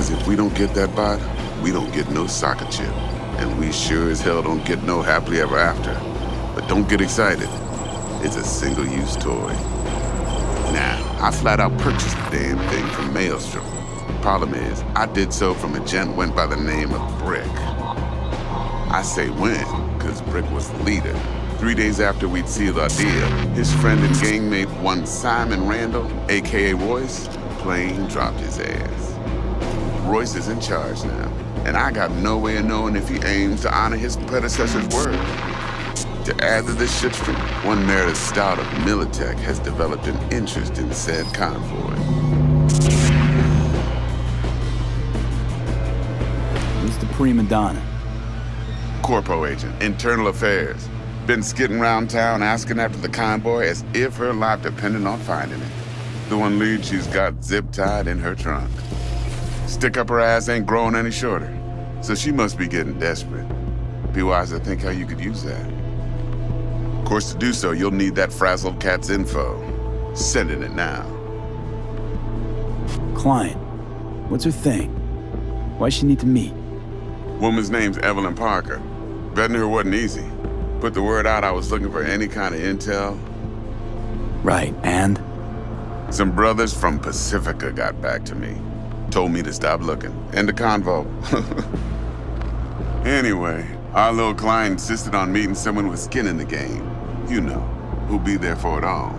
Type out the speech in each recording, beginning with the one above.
Because if we don't get that bot, we don't get no soccer chip. And we sure as hell don't get no happily ever after. But don't get excited. It's a single-use toy. Now, I flat out purchased the damn thing from Maelstrom. Problem is, I did so from a gent went by the name of Brick. I say when, because Brick was the leader. 3 days after we'd sealed our deal, his friend and gangmate, one Simon Randall, a.k.a. Royce, plain dropped his ass. Royce is in charge now, and I got no way of knowing if he aims to honor his predecessor's word. To add to this shitstream, one Meredith Stout of Militech has developed an interest in said convoy. Who's the prima donna? Corpo agent, internal affairs. Been skidding around town asking after the convoy as if her life depended on finding it. The one lead she's got zip-tied in her trunk. Stick up her ass ain't growing any shorter, so she must be getting desperate. Be wise to think how you could use that. Of course, to do so, you'll need that frazzled cat's info. Sending it now. Client. What's her thing? Why's she need to meet? Woman's name's Evelyn Parker. Betting her wasn't easy. Put the word out I was looking for any kind of intel. Right, and? Some brothers from Pacifica got back to me. Told me to stop looking. End the convo. Anyway, our little client insisted on meeting someone with skin in the game. You know, who'll be there for it all.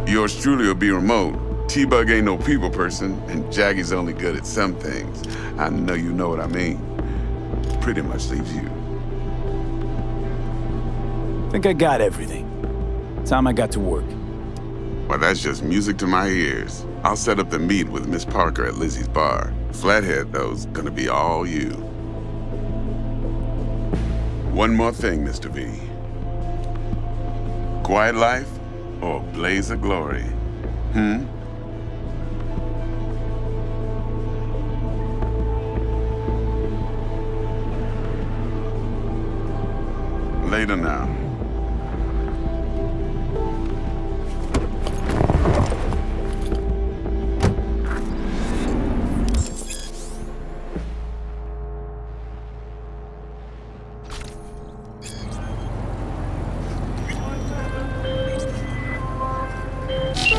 Yours truly will be remote. T-Bug ain't no people person, and Jaggy's only good at some things. I know you know what I mean. Pretty much leaves you. Think I got everything. Time I got to work. Well, that's just music to my ears. I'll set up the meet with Miss Parker at Lizzie's bar. Flathead, though's gonna be all you. One more thing, Mr. V. Quiet life or blaze of glory? Later now.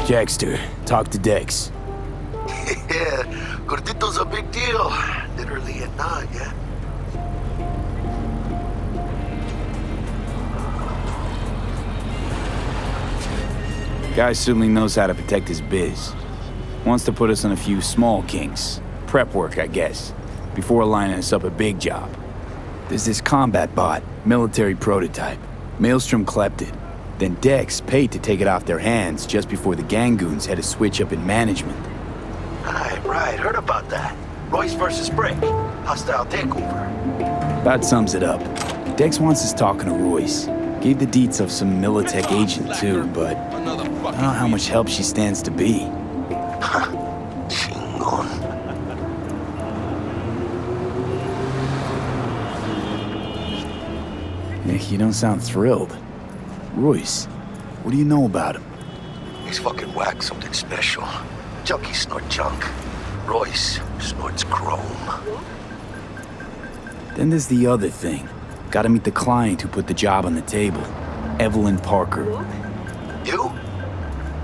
Jackster, talk to Dex. Yeah, Gordito's a big deal. Literally and not, yeah. Guy certainly knows how to protect his biz. Wants to put us on a few small kinks. Prep work, I guess, before lining us up a big job. There's this combat bot, military prototype. Maelstrom clept it. Then Dex paid to take it off their hands just before the Gangoons had a switch up in management. Right, heard about that. Royce versus Brick. Hostile takeover. About sums it up. Dex wants us talking to Royce. Gave the deets of some Militech agent too, but I don't know how much help she stands to be. Chingon. You don't sound thrilled. Royce, what do you know about him? He's fucking whack, something special. Junkies snort junk. Royce snorts chrome. Then there's the other thing. Gotta meet the client who put the job on the table. Evelyn Parker. You?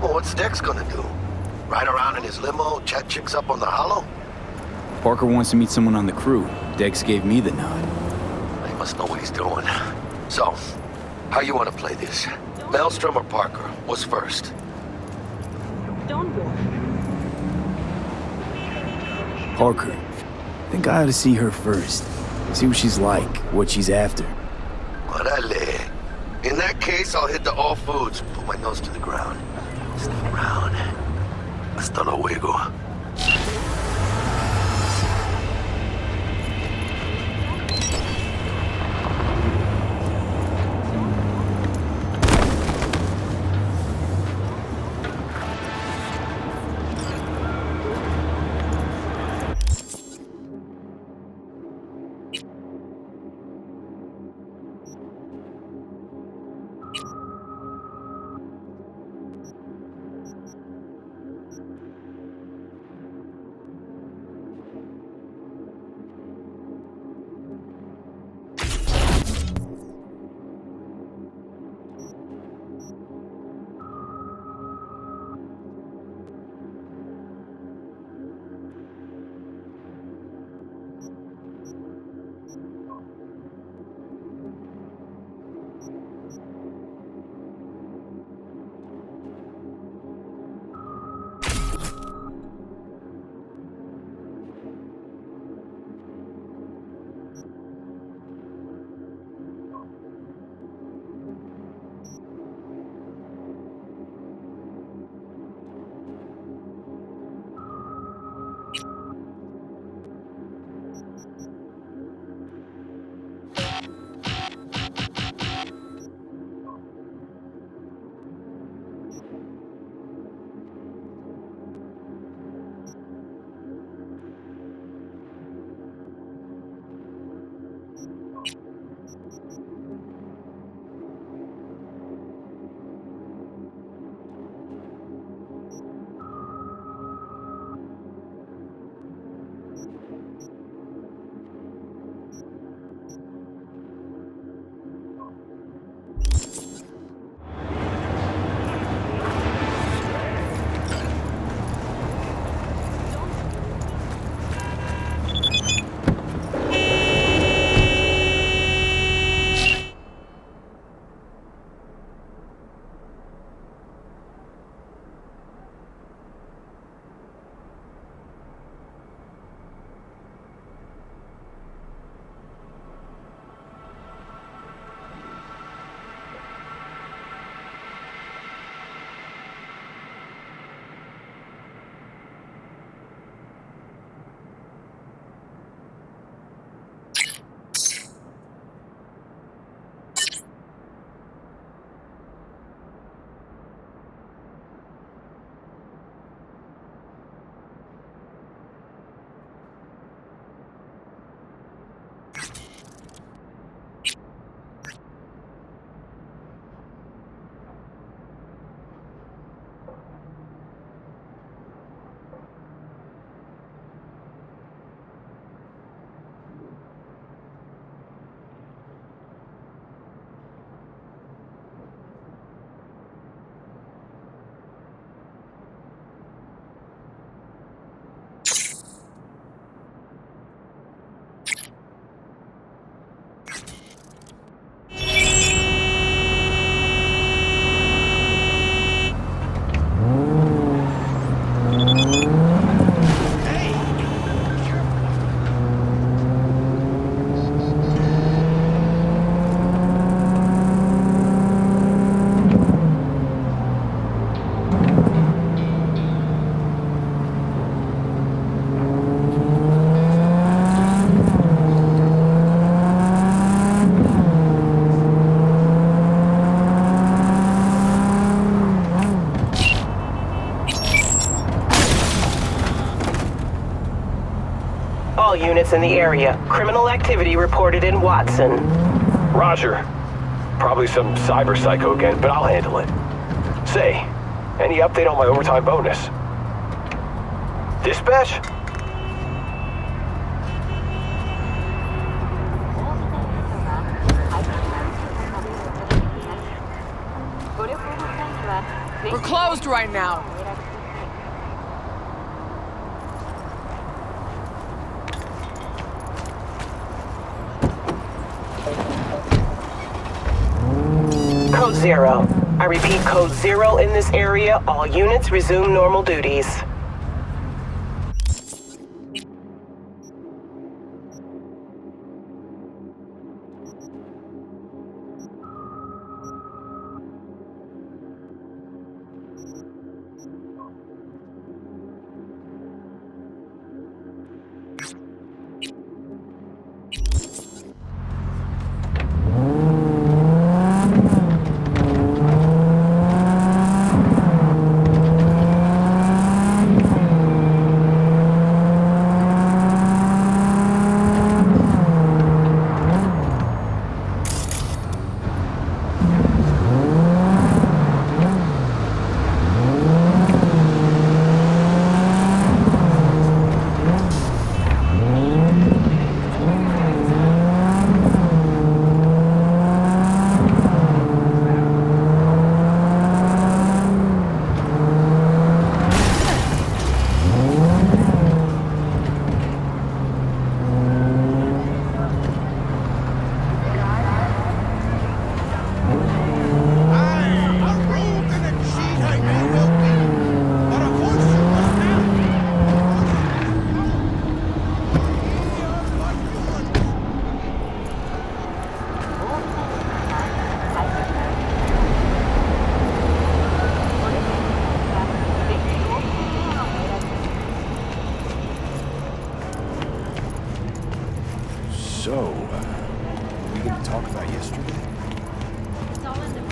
Well, what's Dex gonna do? Ride around in his limo, chat chicks up on the hollow? Parker wants to meet someone on the crew. Dex gave me the nod. He must know what he's doing. So, how you want to play this? Maelstrom or Parker? What's first? Don't go. Parker. Think I ought to see her first. See what she's like, what she's after. Orale. In that case, I'll hit the all foods. Put my nose to the ground. Sniff around. Hasta luego. all units in the area. Criminal activity reported in Watson. Roger. Probably some cyber psycho again, but I'll handle it. Say, any update on my overtime bonus? Dispatch? We're closed right now. Code 0. I repeat, Code 0 in this area. All units resume normal duties. So, we going to talk about yesterday? It's all in the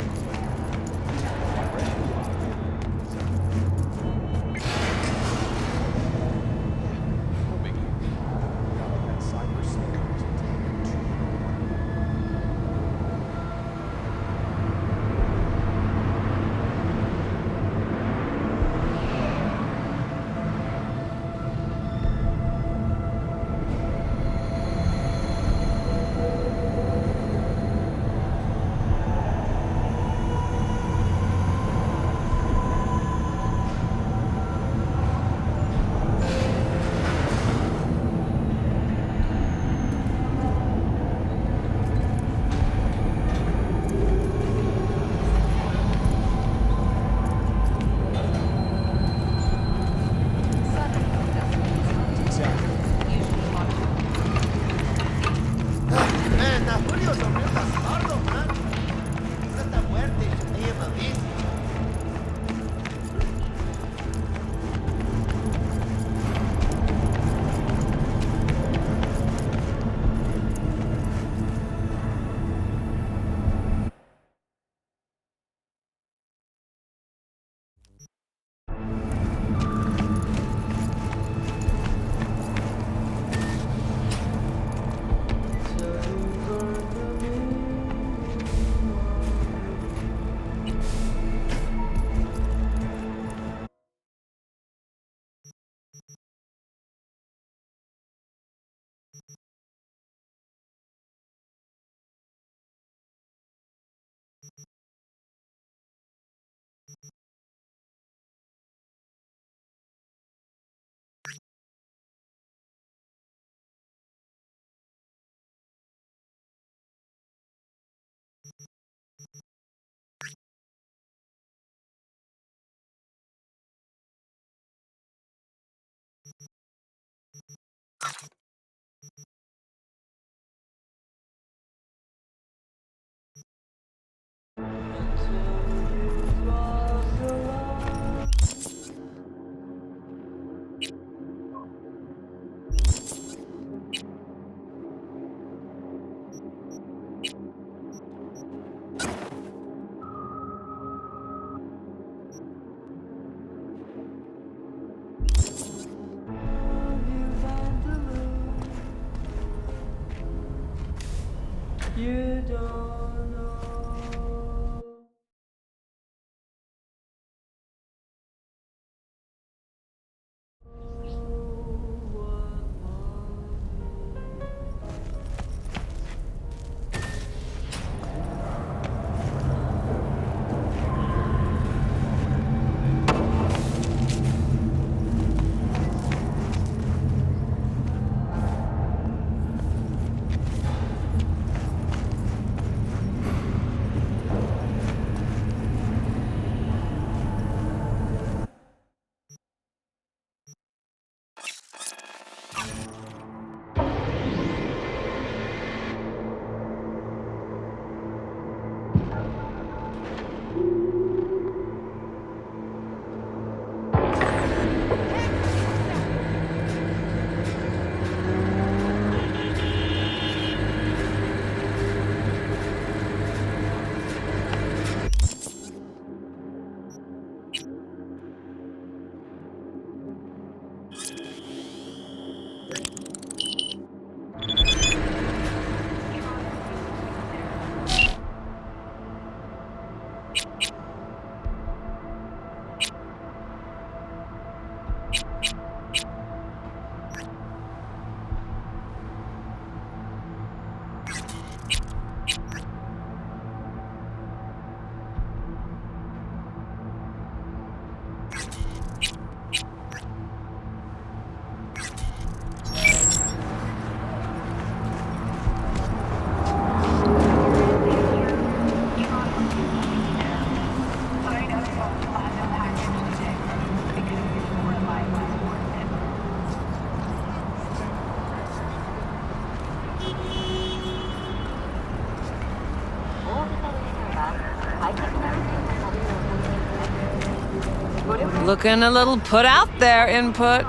Looking a little put out there, Input.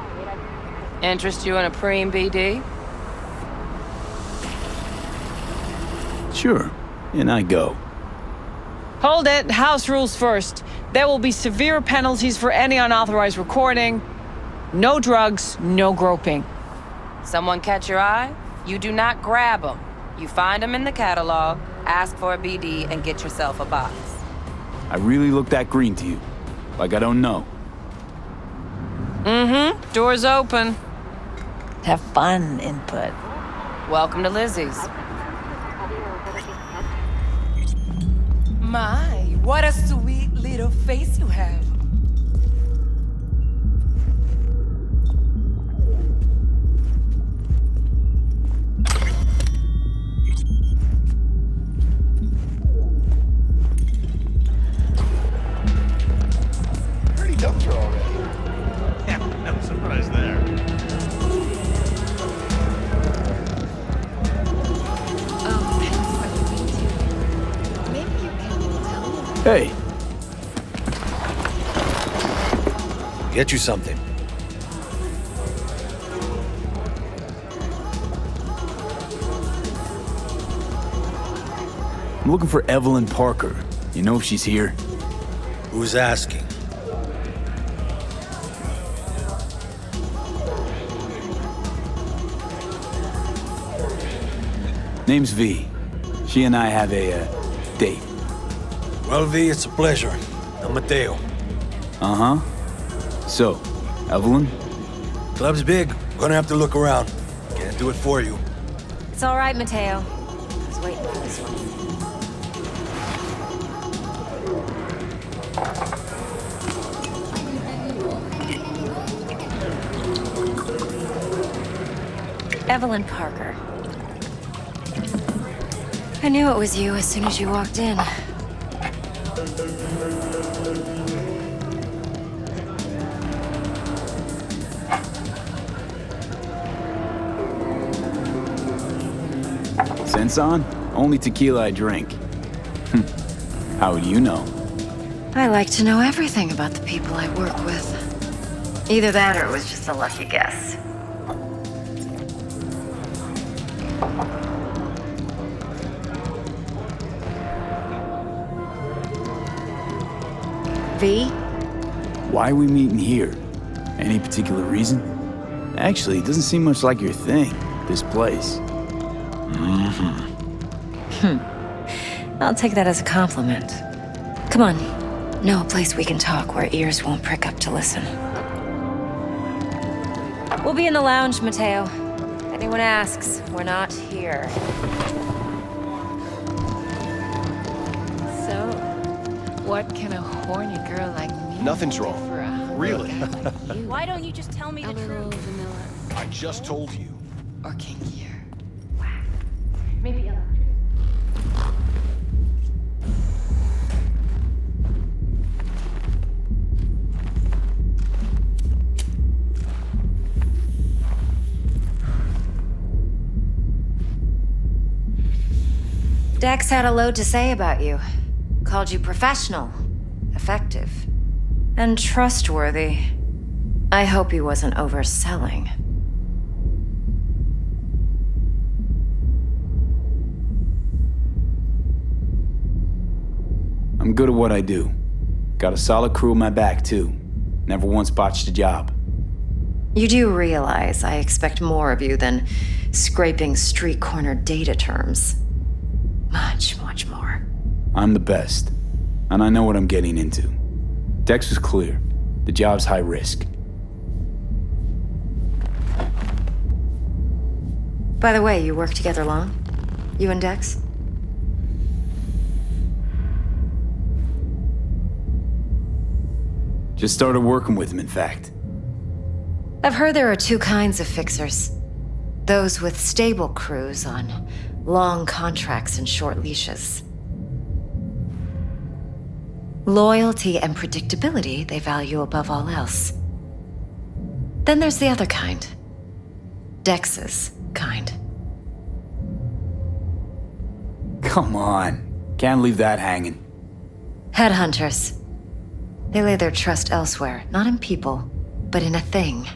Interest you in a preem BD? Sure, and I go. Hold it. House rules first. There will be severe penalties for any unauthorized recording. No drugs, no groping. Someone catch your eye? You do not grab them. You find them in the catalog, ask for a BD, and get yourself a box. I really look that green to you? Like I don't know. Mm-hmm. Door's open. Have fun, Input. Welcome to Lizzie's. My, what a sweet little face you have. Pretty dumpster already. Yeah, no surprise there. Hey, Get you something. I'm looking for Evelyn Parker. You know if she's here? Who's asking? Name's V. She and I have a date. Well, V, it's a pleasure. I'm Mateo. Uh-huh. So, Evelyn? Club's big. Gonna have to look around. Can't do it for you. It's all right, Mateo. I was waiting for this one. Evelyn Parker. I knew it was you as soon as you walked in. Sense on? Only tequila I drink. How would you know? I like to know everything about the people I work with. Either that or it was just a lucky guess. V? Why are we meeting here? Any particular reason? Actually, it doesn't seem much like your thing, this place. I'll take that as a compliment. Come on. Know a place we can talk where ears won't prick up to listen. We'll be in the lounge, Mateo. If anyone asks, we're not here. So, what can a horny girl like me Nothing's do wrong. for a Really? Why don't you just tell me the truth? vanilla I just told you. or kinkier? Maybe Dex had a load to say about you. Called you professional, effective, and trustworthy. I hope he wasn't overselling. I'm good at what I do. Got a solid crew on my back, too. Never once botched a job. You do realize I expect more of you than scraping street corner data terms. Much, much more. I'm the best, and I know what I'm getting into. Dex was clear. The job's high risk. By the way, you work together long? You and Dex? Just started working with him, in fact. I've heard there are two kinds of fixers. Those with stable crews on long contracts and short leashes. Loyalty and predictability they value above all else. Then there's the other kind. Dex's kind. Come on. Can't leave that hanging. Headhunters. They lay their trust elsewhere, not in people, but in a thing.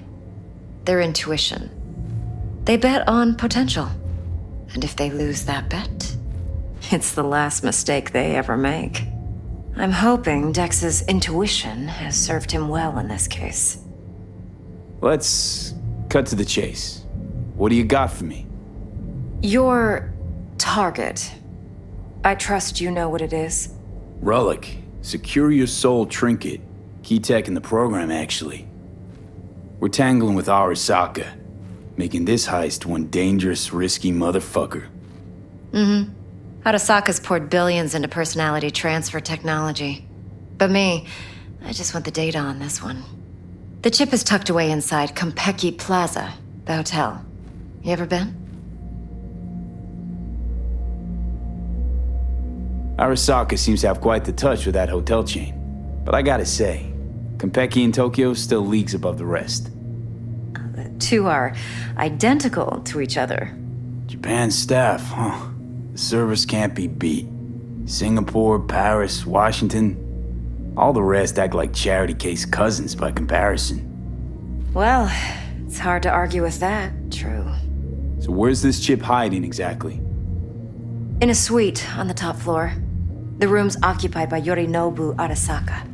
Their intuition. They bet on potential. And if they lose that bet, it's the last mistake they ever make. I'm hoping Dex's intuition has served him well in this case. Let's cut to the chase. What do you got for me? Your target. I trust you know what it is. Relic. Secure your soul trinket. Key tech in the program, actually. We're tangling with Arasaka, making this heist one dangerous, risky motherfucker. Arasaka's poured billions into personality transfer technology. But me, I just want the data on this one. The chip is tucked away inside Konpeki Plaza, the hotel. You ever been? Arasaka seems to have quite the touch with that hotel chain. But I gotta say, Konpeki in Tokyo still leagues above the rest. The two are identical to each other. Japan's staff, huh? The service can't be beat. Singapore, Paris, Washington. All the rest act like charity case cousins by comparison. Well, it's hard to argue with that, true. So where's this chip hiding exactly? In a suite on the top floor. The room's occupied by Yorinobu Arasaka.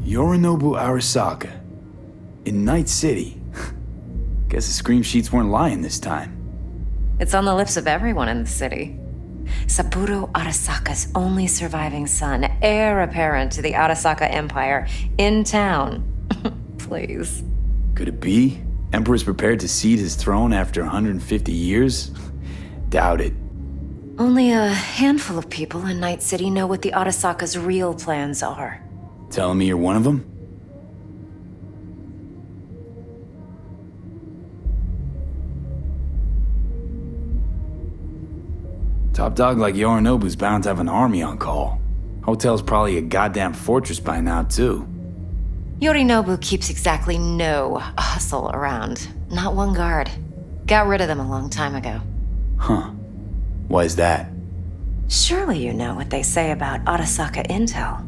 Yorinobu Arasaka. In Night City. Guess the scream sheets weren't lying this time. It's on the lips of everyone in the city. Saburo Arasaka's only surviving son, heir apparent to the Arasaka Empire, in town. Please. Could it be? Emperor's prepared to cede his throne after 150 years? Doubt it. Only a handful of people in Night City know what the Arasaka's real plans are. Telling me you're one of them? Top dog like Yorinobu's bound to have an army on call. Hotel's probably a goddamn fortress by now, too. Yorinobu keeps exactly no hustle around. Not one guard. Got rid of them a long time ago. Huh. Why is that? Surely you know what they say about Arasaka intel.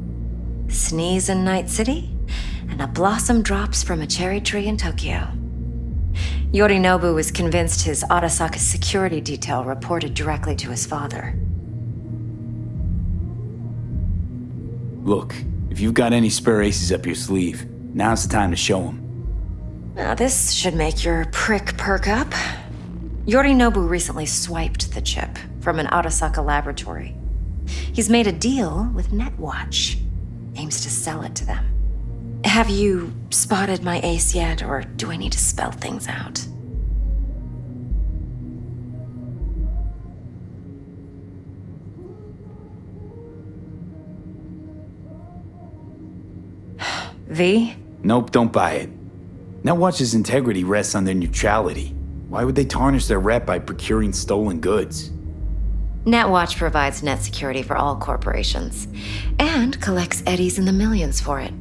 Sneeze in Night City, and a blossom drops from a cherry tree in Tokyo. Yorinobu was convinced his Arasaka security detail reported directly to his father. Look, if you've got any spare aces up your sleeve, now's the time to show them. Now this should make your prick perk up. Yorinobu recently swiped the chip from an Arasaka laboratory. He's made a deal with Netwatch. Aims to sell it to them. Have you spotted my ace yet, or do I need to spell things out? V? Nope, don't buy it. Netwatch's integrity rests on their neutrality. Why would they tarnish their rep by procuring stolen goods? Netwatch provides net security for all corporations, and collects eddies in the millions for it.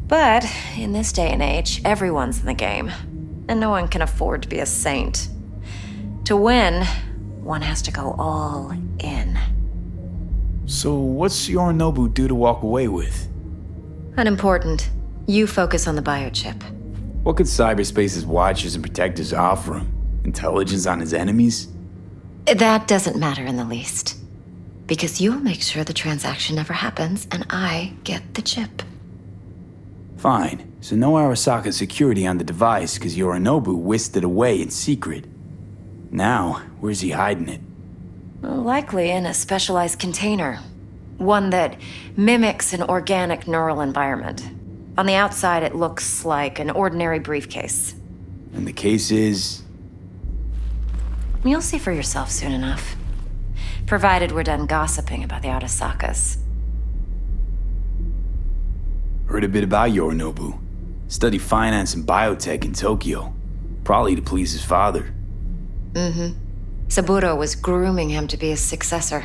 But in this day and age, everyone's in the game, and no one can afford to be a saint. To win, one has to go all in. So what's Yorinobu due to walk away with? Unimportant. You focus on the biochip. What could cyberspace's watchers and protectors offer him? Intelligence on his enemies? That doesn't matter in the least. Because you'll make sure the transaction never happens, and I get the chip. Fine. So no Arasaka security on the device because Yorinobu whisked it away in secret. Now, where's he hiding it? Likely in a specialized container. One that mimics an organic neural environment. On the outside, it looks like an ordinary briefcase. And the case is... You'll see for yourself soon enough. Provided we're done gossiping about the Arasakas. Heard a bit about Yorinobu. Studied finance and biotech in Tokyo. Probably to please his father. Saburo was grooming him to be his successor.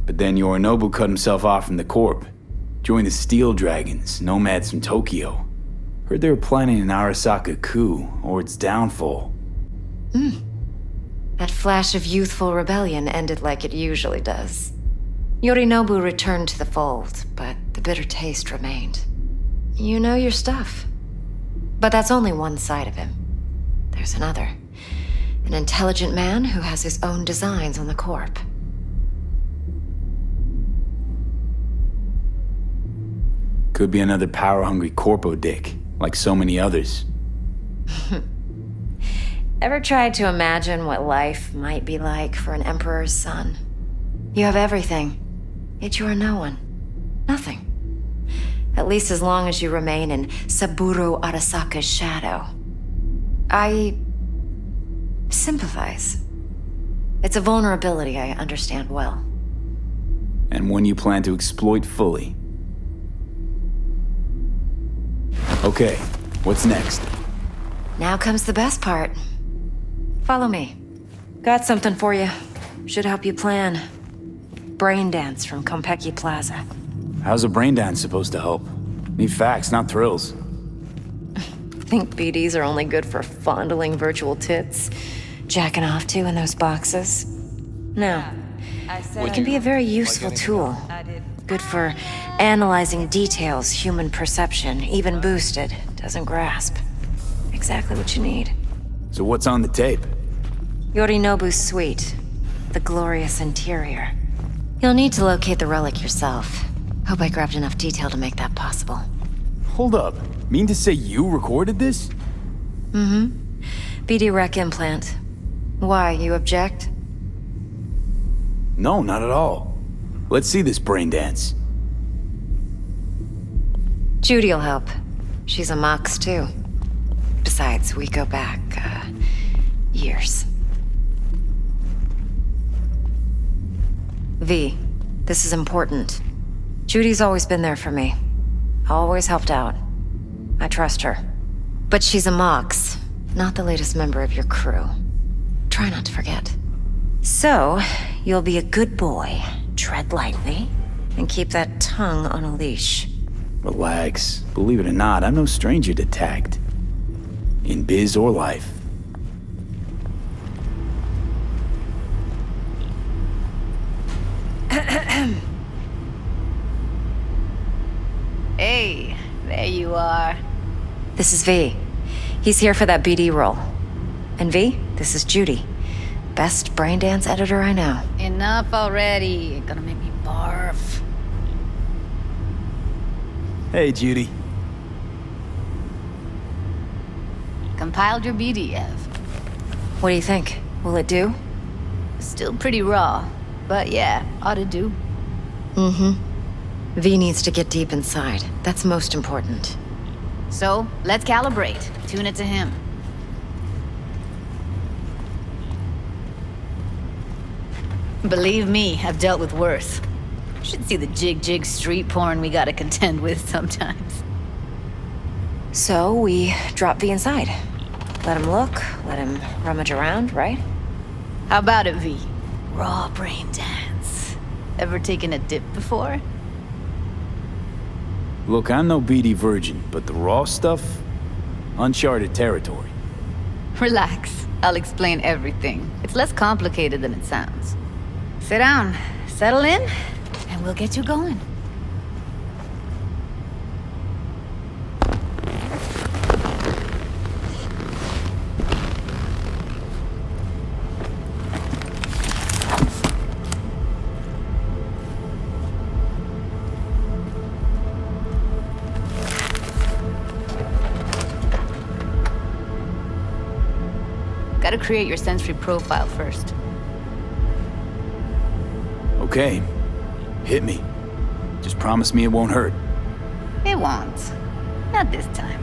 But then Yorinobu cut himself off from the Corp. Joined the Steel Dragons, nomads from Tokyo. Heard they were planning an Arasaka coup, or its downfall. That flash of youthful rebellion ended like it usually does. Yorinobu returned to the fold, but the bitter taste remained. You know your stuff. But that's only one side of him. There's another. An intelligent man who has his own designs on the Corp. Could be another power-hungry corpo dick, like so many others. Ever tried to imagine what life might be like for an emperor's son? You have everything, yet you are no one. Nothing. At least as long as you remain in Saburo Arasaka's shadow. I sympathize. It's a vulnerability I understand well. And one you plan to exploit fully. Okay, what's next? Now comes the best part. Follow me. Got something for you. Should help you plan. Brain dance from Konpeki Plaza. How's a brain dance supposed to help? Need facts, not thrills. Think BDs are only good for fondling virtual tits? Jacking off to in those boxes? No. It can be a very useful tool. Good for analyzing details human perception, even boosted, doesn't grasp. Exactly what you need. So what's on the tape? Yorinobu's suite. The glorious interior. You'll need to locate the relic yourself. Hope I grabbed enough detail to make that possible. Hold up. Mean to say you recorded this? BD rec implant. Why, you object? No, not at all. Let's see this brain dance. Judy'll help. She's a Mox, too. Besides, we go back, years. V, this is important. Judy's always been there for me. Always helped out. I trust her. But she's a Mox, not the latest member of your crew. Try not to forget. So, you'll be a good boy, tread lightly, and keep that tongue on a leash. Relax. Believe it or not, I'm no stranger to tact. In biz or life. Hey, there you are. This is V. He's here for that BD role. And V, this is Judy. Best brain dance editor I know. Enough already. You're gonna make me barf. Hey, Judy. Compiled your BDF. What do you think? Will it do? Still pretty raw, but yeah, ought to do. V needs to get deep inside. That's most important. So, let's calibrate. Tune it to him. Believe me, I've dealt with worse. Should see the jig street porn we gotta contend with sometimes. So we drop V inside. Let him look, let him rummage around, right? How about it, V? Raw brain dance. Ever taken a dip before? Look, I'm no BD virgin, but the raw stuff? Uncharted territory. Relax. I'll explain everything. It's less complicated than it sounds. Sit down, settle in, and we'll get you going. Gotta create your sensory profile first. Okay. Hit me. Just promise me it won't hurt. It won't. Not this time.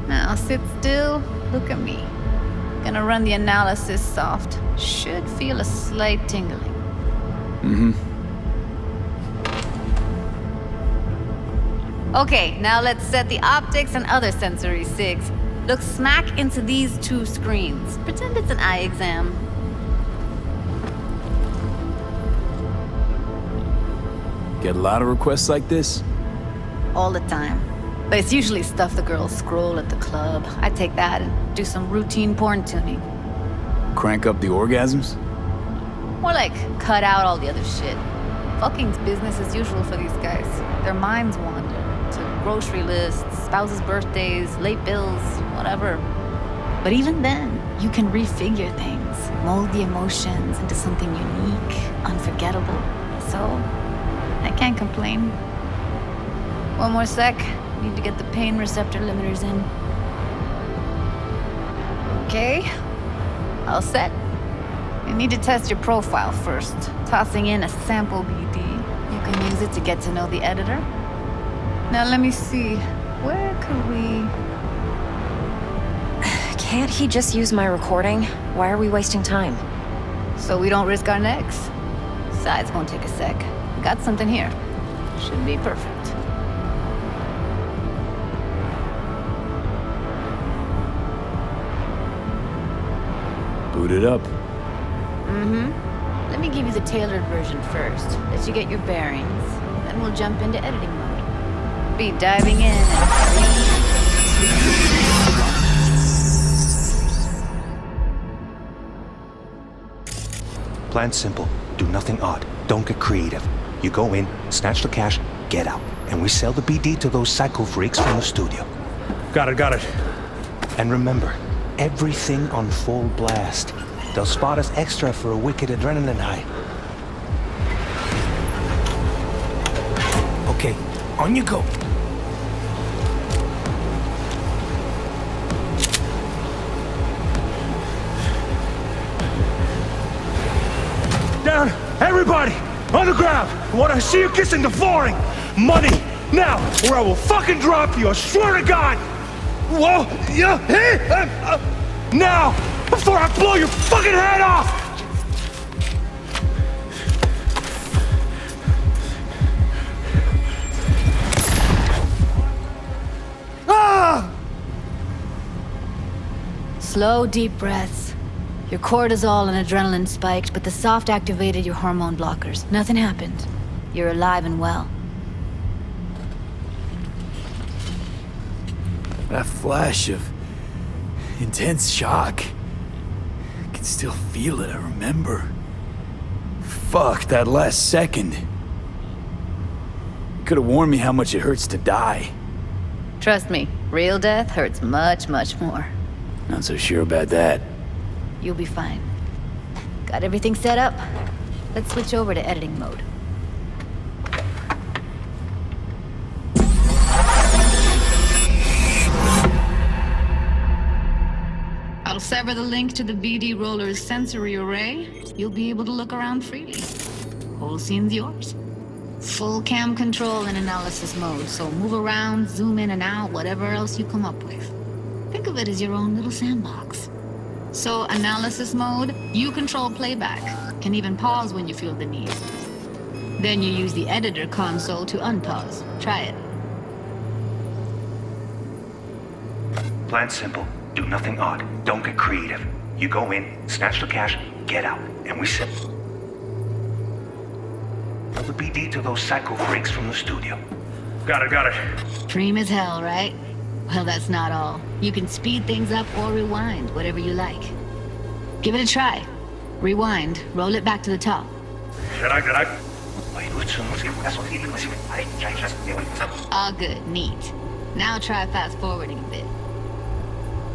Now sit still, look at me. Gonna run the analysis soft. Should feel a slight tingling. Okay, now let's set the optics and other sensory sigs. Look smack into these two screens. Pretend it's an eye exam. Get a lot of requests like this? All the time. But it's usually stuff the girls scroll at the club. I take that and do some routine porn tuning. Crank up the orgasms? More like cut out all the other shit. Fucking's business as usual for these guys. Their minds wander to grocery lists, spouses' birthdays, late bills, whatever. But even then, you can refigure things, mold the emotions into something unique, unforgettable. So, I can't complain. One more sec. Need to get the pain receptor limiters in. Okay. All set. You need to test your profile first. Tossing in a sample BD. You can use it to get to know the editor. Now let me see. Where could we... Can't he just use my recording? Why are we wasting time? So we don't risk our necks. Besides, won't take a sec. Got something here. Should be perfect. Boot it up. Let me give you the tailored version first. Let you get your bearings. Then we'll jump into editing mode. Be diving in Plan simple. Do nothing odd. Don't get creative. You go in, snatch the cash, get out. And we sell the BD to those psycho freaks from the studio. Got it. And remember, everything on full blast. They'll spot us extra for a wicked adrenaline high. Okay, on you go. Down! Everybody! On the ground! I want to see you kissing the flooring! Money! Now! Or I will fucking drop you! I swear to God! Whoa! Yeah! Hey! Now! Before I blow your fucking head off! Ah! slow, deep breaths. Your cortisol and adrenaline spiked, but the soft activated your hormone blockers. Nothing happened. You're alive and well. That flash of intense shock. I can still feel it, I remember. Fuck, that last second. You could have warned me how much it hurts to die. Trust me, real death hurts much, much more. Not so sure about that. You'll be fine. Got everything set up? Let's switch over to editing mode. I'll sever the link to the BD roller's sensory array, you'll be able to look around freely. Whole scene's yours. Full cam control in analysis mode, so move around, zoom in and out, whatever else you come up with. Think of it as your own little sandbox. So, analysis mode, you control playback. Can even pause when you feel the need. Then you use the editor console to unpause. Try it. Plan simple. Do nothing odd. Don't get creative. You go in, snatch the cash, get out, and we sell the BD to those psycho freaks from the studio. Got it. Dream as hell, right? Well, that's not all. You can speed things up or rewind, whatever you like. Give it a try. Rewind, roll it back to the top. All good, neat. Now try fast forwarding a bit.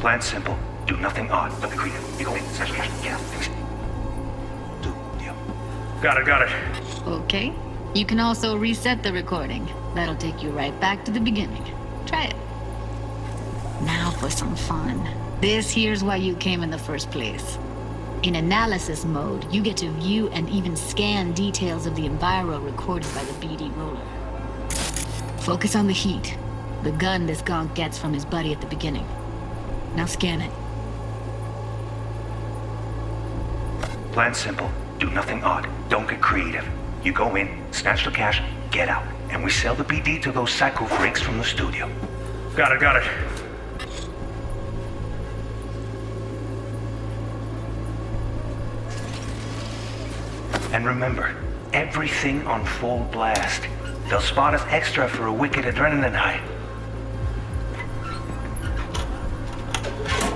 Plan simple. Do nothing odd. Don't be creative. You go in, snatch the cash, get out, and we studio. Got it. Okay. You can also reset the recording. That'll take you right back to the beginning. Try it. Now for some fun. This here's why you came in the first place. In analysis mode, you get to view and even scan details of the enviro recorded by the BD roller. Focus on the heat, the gun this gonk gets from his buddy at the beginning. Now scan it. Plan simple. Do nothing odd. Don't get creative. You go in, snatch the cash, get out, and we sell the BD to those psycho freaks from the studio. Got it. And remember, everything on full blast. They'll spot us extra for a wicked adrenaline high.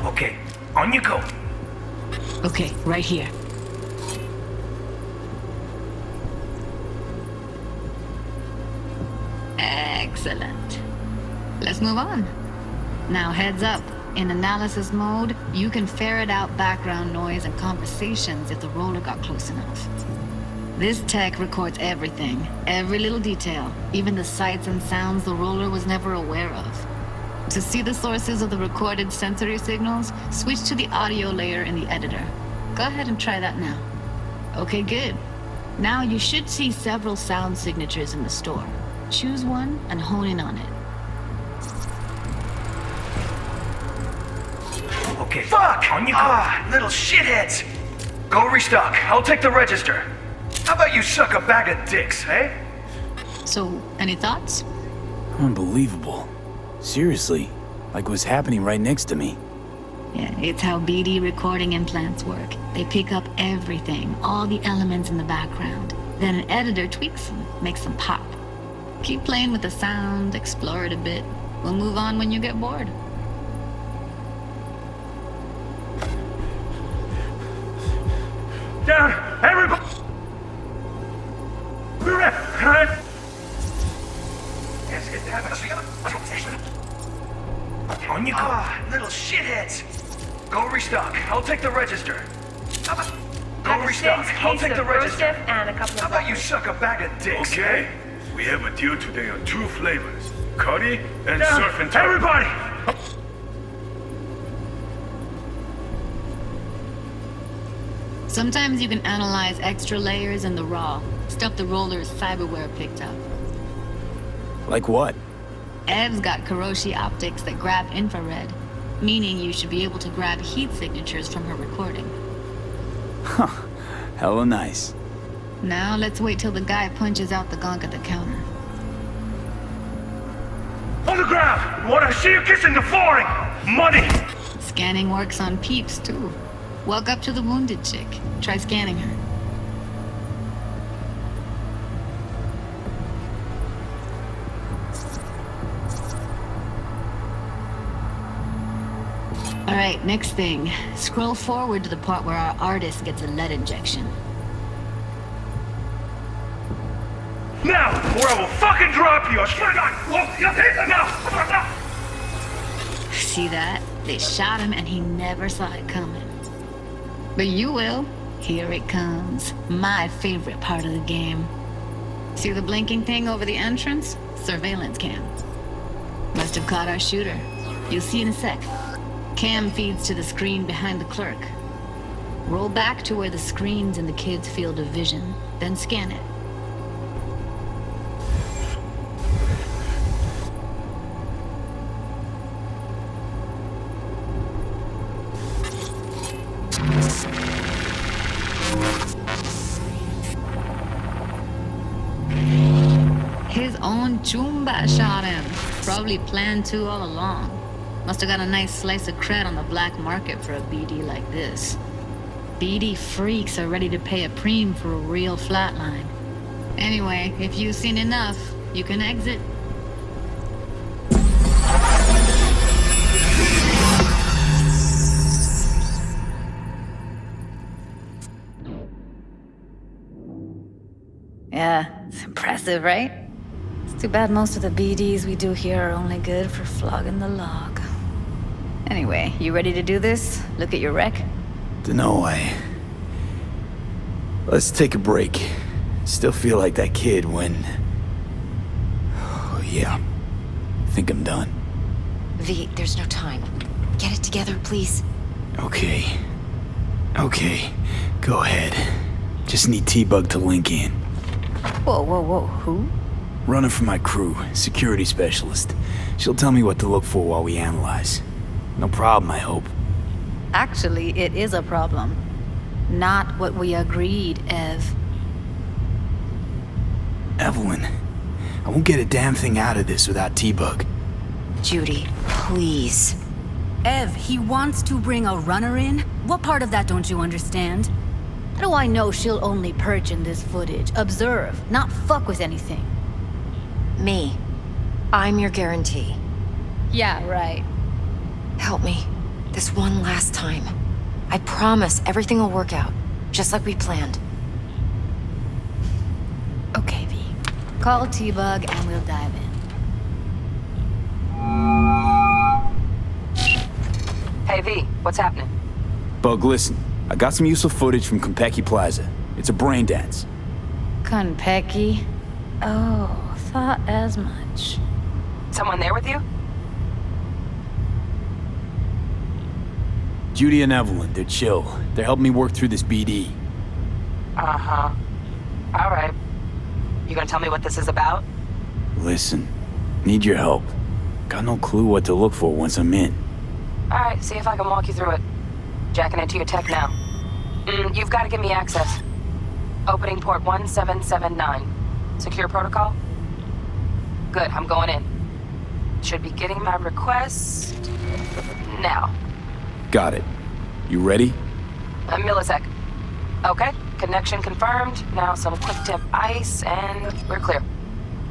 Okay, on you go. Okay, right here. Excellent. Let's move on. Now heads up. In analysis mode, you can ferret out background noise and conversations if the roller got close enough. This tech records everything, every little detail, even the sights and sounds the roller was never aware of. To see the sources of the recorded sensory signals, switch to the audio layer in the editor. Go ahead and try that now. Okay, good. Now you should see several sound signatures in the store. Choose one and hone in on it. Okay. Fuck! On you go. Little shitheads! Go restock. I'll take the register. How about you suck a bag of dicks, eh? So, any thoughts? Unbelievable. Seriously, like what's happening right next to me. Yeah, it's how BD recording implants work. They pick up everything, all the elements in the background. Then an editor tweaks them, makes them pop. Keep playing with the sound, explore it a bit. We'll move on when you get bored. Down, everybody! We're at, On you go. Little shitheads! Go restock. I'll take the register. Go restock. I'll take the register. And a couple of How about you suck a bag of dicks? Okay. We have a deal today on 2 flavors. Curry and surf and turf. Everybody! Sometimes you can analyze extra layers in the raw, stuff the roller's cyberware picked up. Like what? Ev's got Kiroshi optics that grab infrared, meaning you should be able to grab heat signatures from her recording. Huh. Hella nice. Now let's wait till the guy punches out the gonk at the counter. On the ground! Want to see you kissing the flooring! Money! Scanning works on peeps, too. Walk up to the wounded chick. Try scanning her. All right, next thing. Scroll forward to the part where our artist gets a lead injection. Now, or I will fucking drop you! I swear to God! Whoa, you take it now! See that? They shot him and he never saw it coming. But you will. Here it comes. My favorite part of the game. See the blinking thing over the entrance? Surveillance cam. Must have caught our shooter. You'll see in a sec. cam feeds to the screen behind the clerk. Roll back to where the screen's in the kid's field of vision, then scan it. His own Chumba shot him. Probably planned to all along. Must have got a nice slice of cred on the black market for a BD like this. BD freaks are ready to pay a preem for a real flatline. Anyway, if you've seen enough, you can exit. Yeah, it's impressive, right? It's too bad most of the BDs we do here are only good for flogging the log. Anyway, you ready to do this? Look at your wreck? Dunno, Let's take a break. Still feel like that kid when... Oh, yeah. Think I'm done. V, there's no time. Get it together, please. Okay. Go ahead. Just need T-Bug to link in. Whoa, who? Running for my crew, security specialist. She'll tell me what to look for while we analyze. No problem, I hope. Actually, it is a problem. Not what we agreed, Ev. Evelyn, I won't get a damn thing out of this without T-Bug. Judy, please. Ev, he wants to bring a runner in? What part of that don't you understand? How do I know she'll only perch in this footage? Observe, not fuck with anything. Me. I'm your guarantee. Yeah, right. Help me. This one last time. I promise everything will work out, just like we planned. Okay, V. Call T-Bug and we'll dive in. Hey, V, what's happening? Bug, listen. I got some useful footage from Konpeki Plaza. It's a brain dance. Konpeki? Oh, thought as much. Someone there with you? Judy and Evelyn, they're chill. They're helping me work through this BD. Uh-huh. All right. You gonna tell me what this is about? Listen, need your help. Got no clue what to look for once I'm in. All right, see if I can walk you through it. Jacking into your tech now. You've got to give me access. Opening port 1779. Secure protocol? Good, I'm going in. Should be getting my request... now. Got it. You ready? A millisec. Okay, connection confirmed. Now some quick tip ice, and we're clear.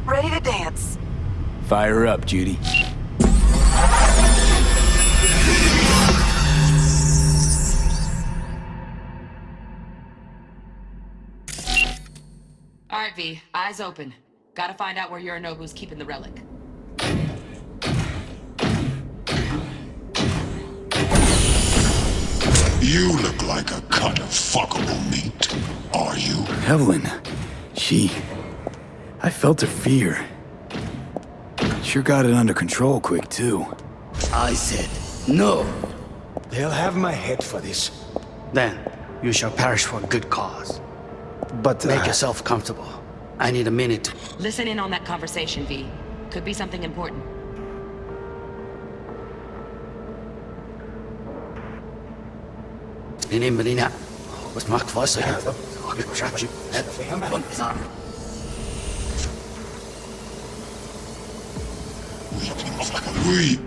Ready to dance. Fire up, Judy. All right, V. Eyes open. Gotta find out where Yorinobu's keeping the relic. You look like a cut of fuckable meat. Are you? Evelyn, I felt her fear. Sure got it under control quick, too. I said, no. They'll have my head for this. Then, you shall perish for a good cause. But make yourself comfortable. I need a minute. Listen in on that conversation, V. Could be something important. Benina. Was macht was? Oui.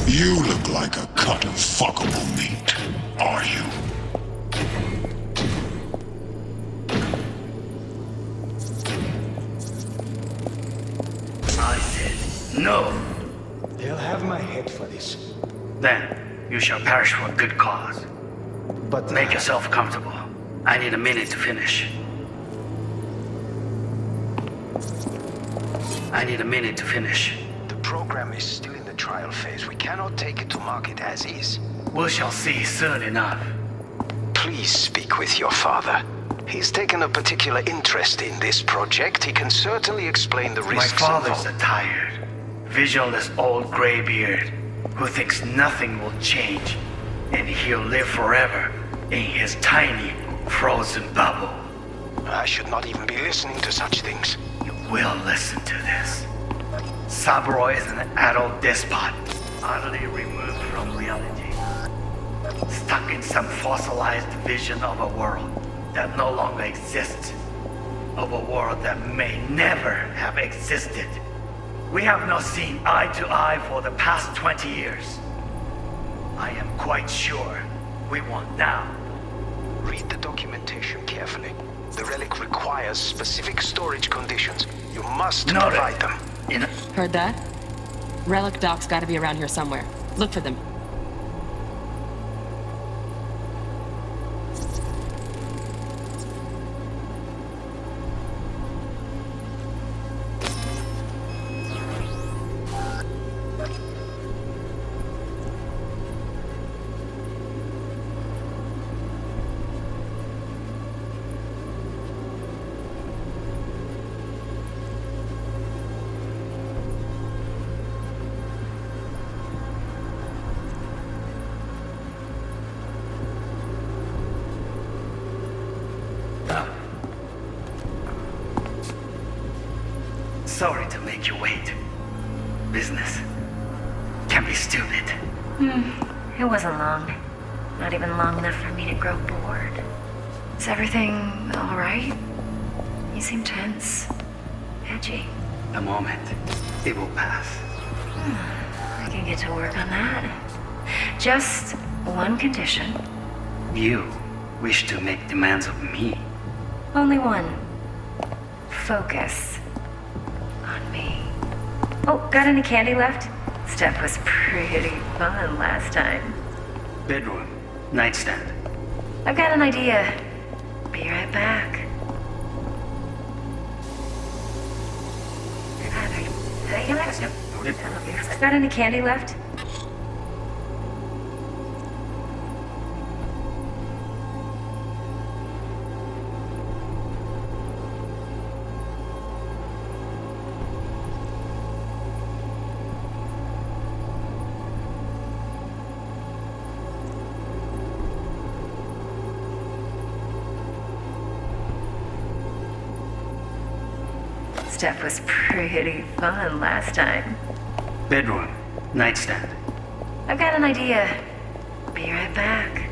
You look like a cut of fuckable meat. Are you? I said, no. They'll have my head for this. Then, you shall perish for a good cause. But make yourself comfortable. I need a minute to finish. The program is still in the trial phase. We cannot take it to market as is. We shall see soon enough. Please speak with your father. He's taken a particular interest in this project. He can certainly explain the My risks father's involved. a tired, visionless old graybeard who thinks nothing will change, and he'll live forever in his tiny, frozen bubble. I should not even be listening to such things. You will listen to this. Saburo is an adult despot, utterly removed from reality, stuck in some fossilized vision of a world that no longer exists, of a world that may never have existed. We have not seen eye to eye for the past 20 years. I am quite sure we won't now. Read the documentation carefully. The relic requires specific storage conditions. You must provide them. Heard that? Relic doc's gotta be around here somewhere. Look for them. Sorry to make you wait. Business can be stupid. It wasn't long. Not even long enough for me to grow bored. Is everything all right? You seem tense. Edgy. A moment. It will pass. I can get to work on that. Just one condition. You wish to make demands of me. Only one. Focus on me. Oh, got any candy left? Stuff was pretty fun last time. Bedroom. Nightstand. I've got an idea. Be right back. Got any candy left? Stuff was pretty fun last time. Bedroom. Nightstand. I've got an idea. Be right back.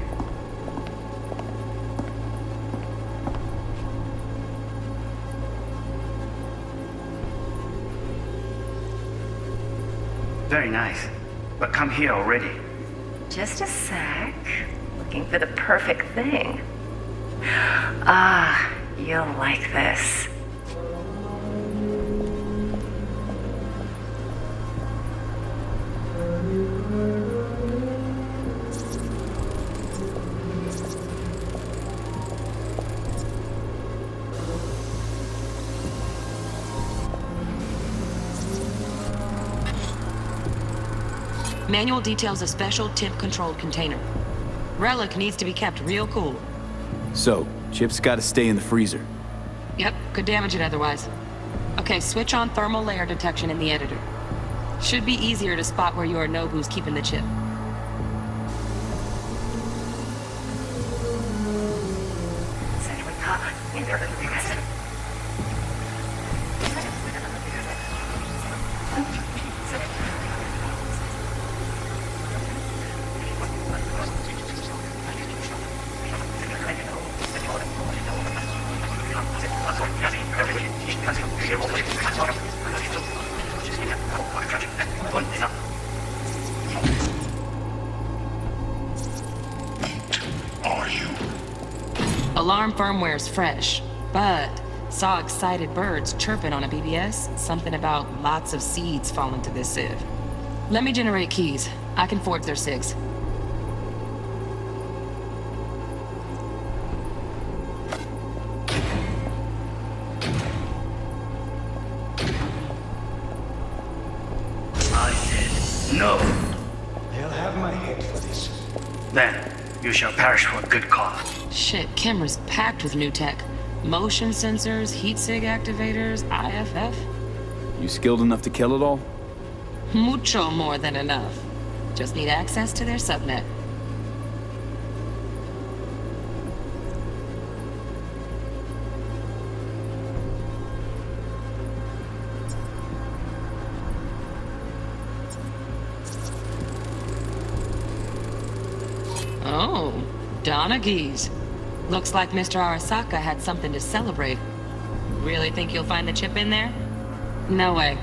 Very nice. But come here already. Just a sec. Looking for the perfect thing. Ah, you'll like this. Manual details a special temp-controlled container. Relic needs to be kept real cool. So, Chip's gotta stay in the freezer. Yep, could damage it otherwise. Okay, switch on thermal layer detection in the editor. Should be easier to spot where Yorinobu's keeping the chip. Alarm firmware's fresh, but saw excited birds chirping on a BBS. Something about lots of seeds falling to this sieve. Let me generate keys. I can forge their SIGs. I said no. They'll have my head for this. Then you shall perish for a good cause. Shit, camera's packed with new tech. Motion sensors, heat sig activators, IFF. You skilled enough to kill it all? Mucho more than enough. Just need access to their subnet. Oh, Donaghy's. Looks like Mr. Arasaka had something to celebrate. Really think you'll find the chip in there? No way.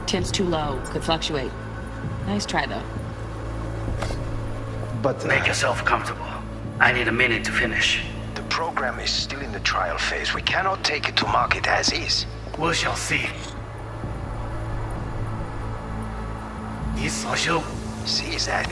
Temp's too low. Could fluctuate. Nice try, though. But make yourself comfortable. I need a minute to finish. The program is still in the trial phase. We cannot take it to market as is. We shall see. See that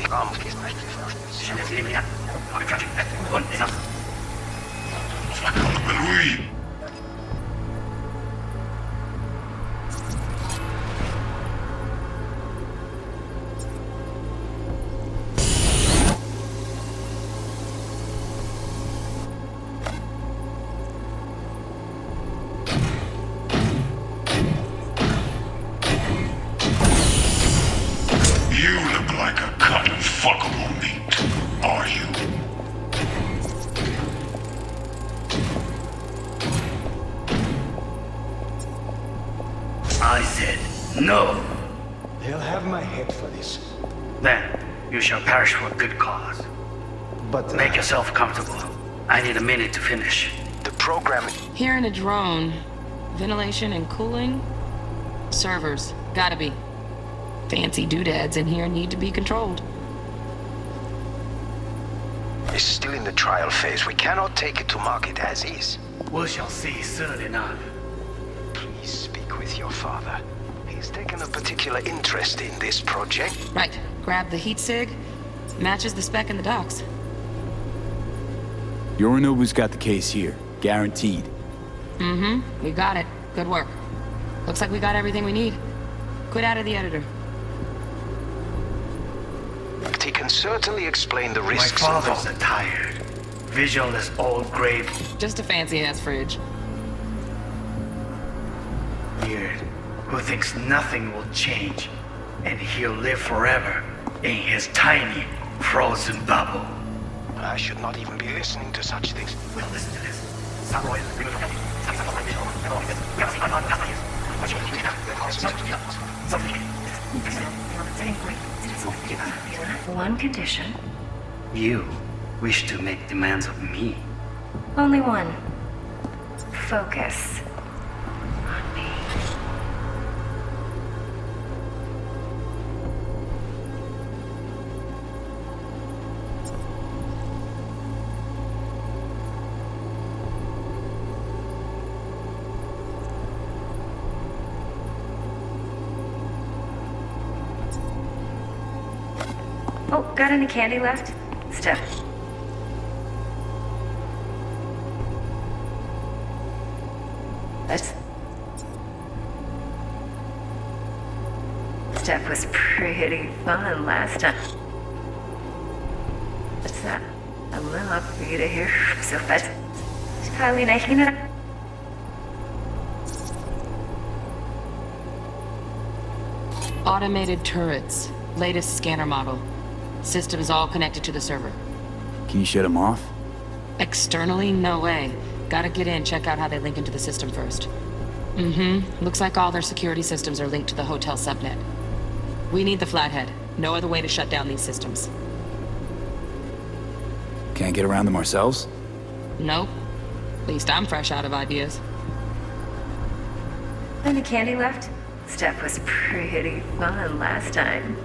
You look like a cut of fuckable meat, are you? I said no. They'll have my head for this. Then you shall perish for a good cause. But make yourself comfortable. I need a minute to finish. The program... Here in a drone. Ventilation and cooling? Servers. Gotta be. Fancy doodads in here need to be controlled. It's still in the trial phase. We cannot take it to market as is. We shall see soon enough. Please speak with your father. He's taken a particular interest in this project. Right. Grab the heat sig. Matches the spec in the docks. Yorinobu's got the case here. Guaranteed. Mm-hmm. We got it. Good work. Looks like we got everything we need. Quit out of the editor. But he can certainly explain the risks. My father's a tired, visionless old grave. Just a fancy-ass fridge. Weird. Who thinks nothing will change, and he'll live forever in his tiny, frozen bubble. I should not even be listening to such things. We'll listen to this. One condition. You wish to make demands of me. Only one. Focus. On me. Oh, got any candy left? Steph. Steph was pretty fun last time. What's that? A little up for you to hear so fast. Automated turrets. Latest scanner model. Systems all connected to the server. Can you shut them off? Externally, no way. Gotta get in, check out how they link into the system first. Mm-hmm. Looks like all their security systems are linked to the hotel subnet. We need the flathead. No other way to shut down these systems. Can't get around them ourselves? Nope. At least I'm fresh out of ideas. Any candy left? Steph was pretty fun last time.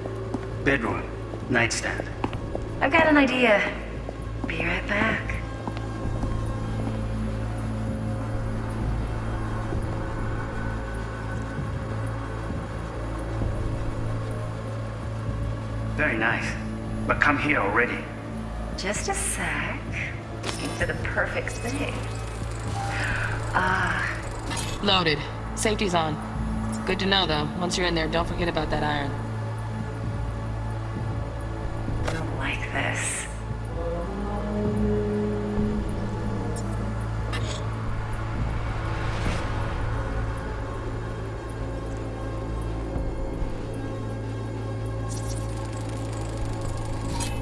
Bedroom. Nightstand. I've got an idea. Be right back. Very nice. But come here already. Just a sec. Looking for the perfect thing. Loaded. Safety's on. Good to know, though. Once you're in there, don't forget about that iron. I don't like this.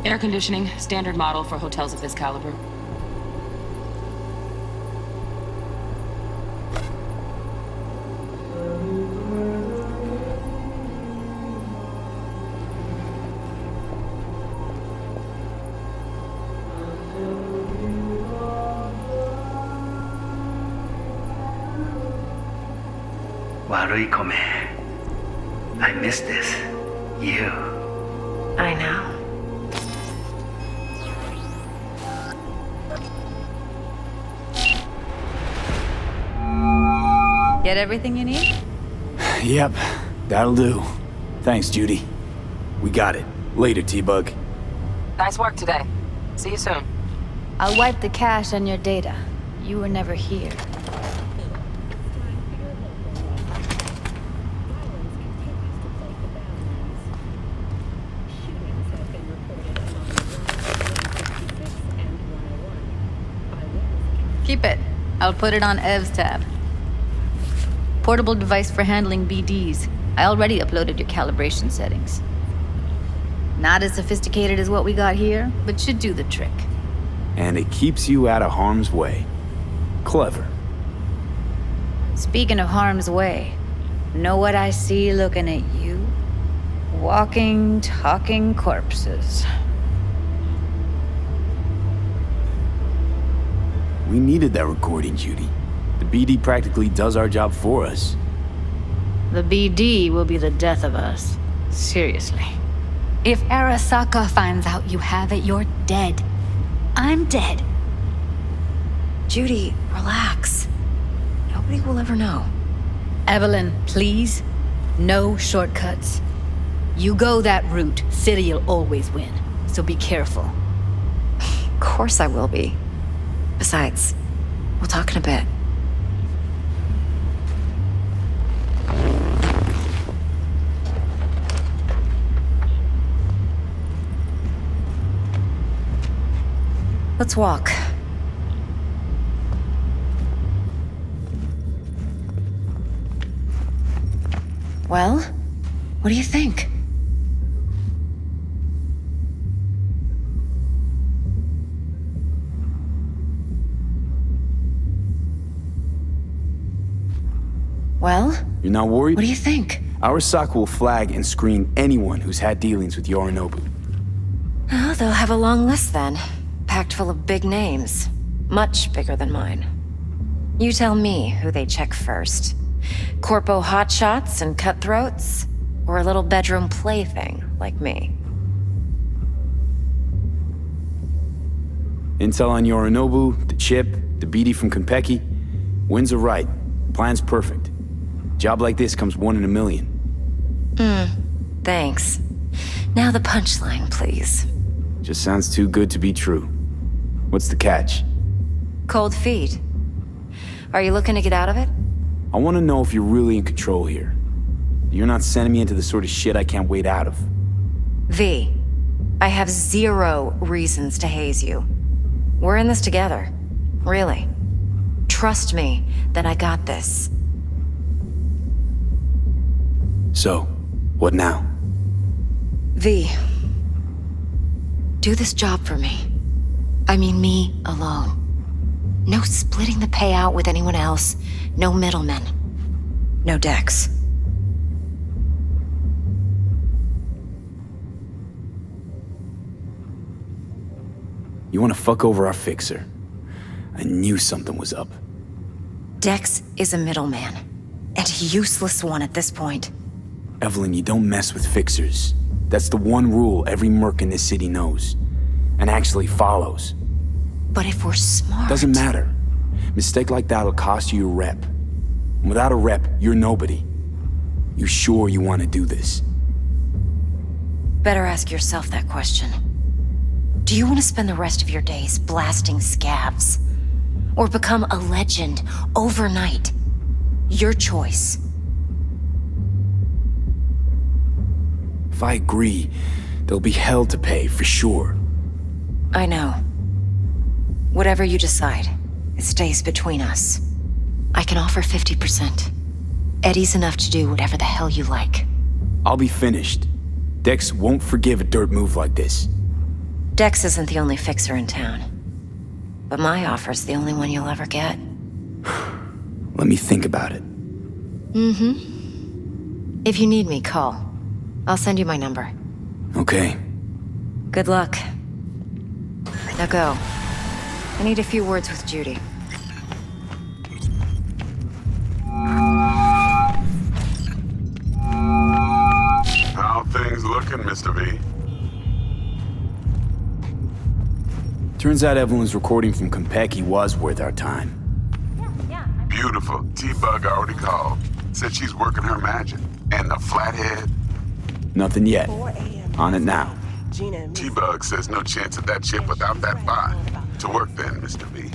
Air conditioning, standard model for hotels of this caliber. Warui-kome. I miss this. You. I know. Get everything you need? Yep, that'll do. Thanks, Judy. We got it. Later, T-Bug. Nice work today. See you soon. I'll wipe the cache on your data. You were never here. Keep it. I'll put it on Ev's tab. Portable device for handling BDs. I already uploaded your calibration settings. Not as sophisticated as what we got here, but should do the trick. And it keeps you out of harm's way. Clever. Speaking of harm's way, know what I see looking at you? Walking, talking corpses. We needed that recording, Judy. The BD practically does our job for us. The BD will be the death of us. Seriously. If Arasaka finds out you have it, you're dead. I'm dead. Judy, relax. Nobody will ever know. Evelyn, please. No shortcuts. You go that route, City'll always win. So be careful. Of course I will be. Besides, we'll talk in a bit. Let's walk. Well, what do you think? Well? You're not worried? What do you think? Arasaka will flag and screen anyone who's had dealings with Yorinobu. Oh, they'll have a long list then. Packed full of big names. Much bigger than mine. You tell me who they check first. Corpo hotshots and cutthroats? Or a little bedroom plaything like me? Intel on Yorinobu, the chip, the BD from Konpeki. Winds are right. Plan's perfect. Job like this comes 1 in a million. Thanks. Now the punchline, please. Just sounds too good to be true. What's the catch? Cold feet. Are you looking to get out of it? I want to know if you're really in control here. You're not sending me into the sort of shit I can't wait out of. V, I have 0 reasons to haze you. We're in this together. Really. Trust me that I got this. So, what now? V, do this job for me. I mean me alone. No splitting the payout with anyone else. No middlemen. No Dex. You want to fuck over our fixer? I knew something was up. Dex is a middleman. And a useless one at this point. Evelyn, you don't mess with fixers. That's the one rule every merc in this city knows. And actually follows. But if we're smart... Doesn't matter. Mistake like that'll cost you your rep. And without a rep, you're nobody. You sure you want to do this? Better ask yourself that question. Do you want to spend the rest of your days blasting scabs? Or become a legend overnight? Your choice. If I agree, there'll be hell to pay, for sure. I know. Whatever you decide, it stays between us. I can offer 50%. Eddie's enough to do whatever the hell you like. I'll be finished. Dex won't forgive a dirt move like this. Dex isn't the only fixer in town. But my offer's the only one you'll ever get. Let me think about it. Mm-hmm. If you need me, call. I'll send you my number. Okay. Good luck. Now go. I need a few words with Judy. How things looking, Mr. V? Turns out everyone's recording from Konpeki was worth our time. Beautiful. T-Bug already called. Said she's working her magic. And the flathead? Nothing yet. On it now. T-Bug says no chance of that ship without that bot. To work then, Mr. V.